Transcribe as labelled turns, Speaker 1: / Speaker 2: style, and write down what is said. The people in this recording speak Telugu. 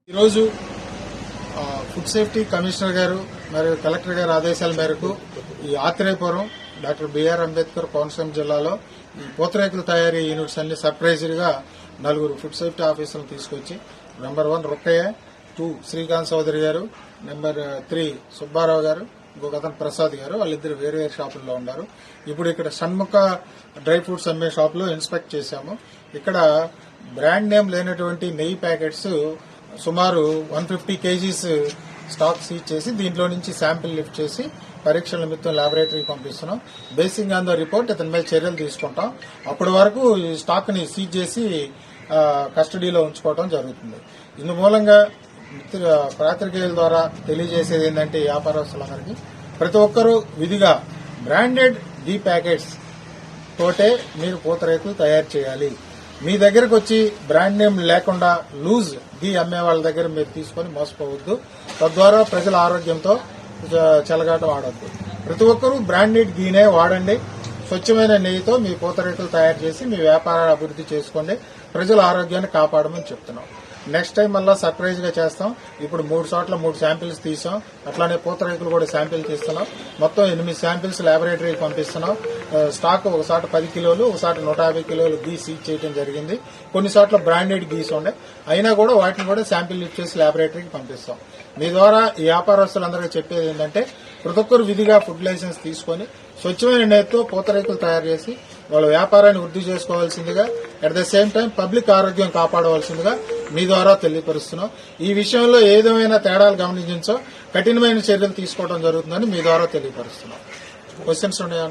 Speaker 1: ఈరోజు ఫుడ్ సేఫ్టీ కమిషనర్ గారు మరియు కలెక్టర్ గారి ఆదేశాల మేరకు ఈ ఆత్రేయపురం డాక్టర్ బిఆర్ అంబేద్కర్ కోనసీమ జిల్లాలో ఈ పూతరేకుల తయారీ యూనిట్స్ అన్ని సర్ప్రైజ్గా 4 ఫుడ్ సేఫ్టీ ఆఫీసర్లు తీసుకొచ్చి నెంబర్ 1 రుక్కయ్య, 2 శ్రీకాంత్ చౌదరి గారు, నెంబర్ 3 సుబ్బారావు గారు, ఇంకొక అతను ప్రసాద్ గారు, వాళ్ళిద్దరు వేరే వేరే షాపుల్లో ఉన్నారు. ఇప్పుడు ఇక్కడ షణ్ముఖ డ్రై ఫ్రూట్స్ అమ్మే షాపులో ఇన్స్పెక్ట్ చేశాము. ఇక్కడ బ్రాండ్ నేమ్ లేనటువంటి నెయ్యి ప్యాకెట్స్ సుమారు 150 కేజీస్ స్టాక్ సీజ్ చేసి దీంట్లో నుంచి శాంపిల్ లిఫ్ట్ చేసి పరీక్షల నిమిత్తం ల్యాబొరేటరీకి పంపిస్తున్నాం. బేసింగ్ ఆన్ ద రిపోర్ట్ ఇతని మీద చర్యలు తీసుకుంటాం. అప్పటి వరకు ఈ స్టాక్ ని సీజ్ చేసి కస్టడీలో ఉంచుకోవడం జరుగుతుంది. ఇందు మూలంగా పాత్రికేయుల ద్వారా తెలియజేసేది ఏంటంటే వ్యాపారస్తులందరికీ ప్రతి ఒక్కరూ విధిగా బ్రాండెడ్ ఘీ ప్యాకెట్స్ తోటే మీరు పూతరేకులు తయారు చేయాలి. మీ దగ్గరకు వచ్చి బ్రాండ్ నేమ్ లేకుండా లూజ్ ఘీ అమ్మే వాళ్ళ దగ్గర మీరు తీసుకొని మోసపోవద్దు. తద్వారా ప్రజల ఆరోగ్యంతో చెలగాటం ఆడొద్దు. ప్రతి ఒక్కరూ బ్రాండెడ్ ఘీనే వాడండి. స్వచ్ఛమైన నెయ్యితో మీ పూతరేకులు తయారు చేసి మీ వ్యాపారాన్ని అభివృద్ధి చేసుకోండి. ప్రజల ఆరోగ్యాన్ని కాపాడమని చెప్తున్నాం. నెక్స్ట్ టైం మళ్ళా సర్ప్రైజ్ గా చేస్తాం. ఇప్పుడు 3 చోట్ల 3 శాంపిల్స్ తీసాం. అట్లానే పూతరేకులు కూడా శాంపిల్ తీస్తున్నాం. మొత్తం 8 శాంపిల్స్ ల్యాబొరేటరీకి పంపిస్తున్నాం. స్టాక్ ఒకసారి 10 కిలోలు, ఒకసారి 150 కిలోలు ఘీ సీజ్ చేయడం జరిగింది. కొన్ని చోట్ల బ్రాండెడ్ ఘీస్ ఉండే, అయినా కూడా వాటిని కూడా శాంపిల్ లిఫ్ట్ చేసి ల్యాబొరేటరీకి పంపిస్తాం. మీ ద్వారా ఈ వ్యాపారస్తులందరికీ చెప్పేది ఏంటంటే ప్రతి ఒక్కరు విధిగా ఫుడ్ లైసెన్స్ తీసుకొని స్వచ్ఛమైన నేతితో పూతరేకులు తయారు చేసి వాళ్ళ వ్యాపారాన్ని వృద్ధి చేసుకోవాల్సిందిగా, at the same time public ఆరోగ్యం కాపాడవలసిందిగా మీ ద్వారా తెలియపరుస్తున్నాం. ఈ విషయంలో ఏదేమైనా తేడాలు గమనించో కఠినమైన చర్యలు తీసుకోవడం జరుగుతుందని మీ ద్వారా తెలియపరుస్తున్నాం. క్వశ్చన్స్ ఉన్నాయా?